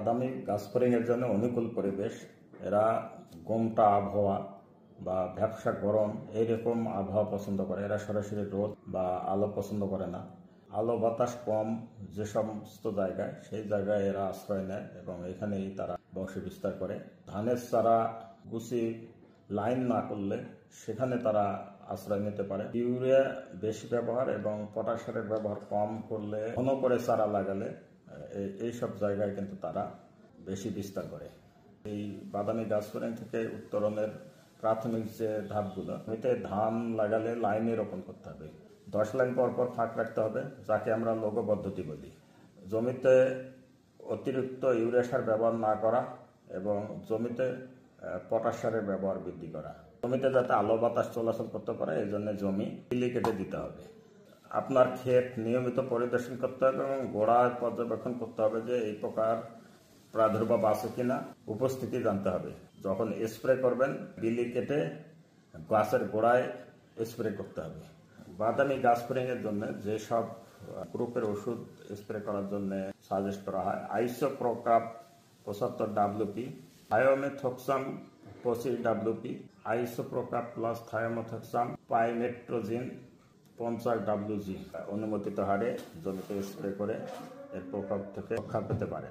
বাদামি গাছফড়িং এর জন্য অনুকূল পরিবেশ। এরা গোমটা আবহাওয়া বা ভ্যাপসা গরম এইরকম আবহাওয়া পছন্দ করে। এরা সরাসরি রোদ বা আলো পছন্দ করে না। আলো বাতাস কম যে সমস্ত জায়গায়, সেই জায়গায় এরা আশ্রয় নেয় এবং এখানেই তারা বংশ বিস্তার করে। ধানের চারা গুছি লাইন না করলে সেখানে তারা আশ্রয় নিতে পারে। ইউরিয়া বেশি ব্যবহার এবং পটাশ সারের ব্যবহার কম করলে, ঘন করে চারা লাগালে এইসব জায়গায় কিন্তু তারা বেশি বিস্তার করে। এই বাদামি গাছফড়িং থেকে উত্তরণের প্রাথমিক যে ধাপগুলো, এতে ধান লাগালে লাইনে রোপণ করতে হবে। 10 লাইন পর পর ফাঁক রাখতে হবে, যাকে আমরা লঘু পদ্ধতি বলি। জমিতে অতিরিক্ত ইউরিয়া সার ব্যবহার না করা এবং জমিতে পটাশ সারের ব্যবহার বৃদ্ধি করা। জমিতে যাতে আলো বাতাস চলাচল করতে পারে, এই জন্য জমি বিলি কেটে দিতে হবে। আপনার ক্ষেত নিয়মিত পরিদর্শন করতে হবে এবং গোড়ায় পর্যবেক্ষণ করতে হবে যে এই প্রকার প্রাদুর্ভাব আছে কিনা, উপস্থিতি জানতে হবে। যখন স্প্রে করবেন, বিলি কেটে গাছের গোড়ায় স্প্রে করতে হবে। বাদামি গাছফড়িং এর জন্য যেসব গ্রুপের ওষুধ স্প্রে করার জন্য সাজেস্ট করা হয়: isoprocarb 75 WP, thiamethoxam 25 WP, isoprocarb plus thiamethoxam pymetrozine 50 WG অনুমোদিত হারে জমিতে স্প্রে করে এর প্রভাব থেকে রক্ষা পেতে পারে।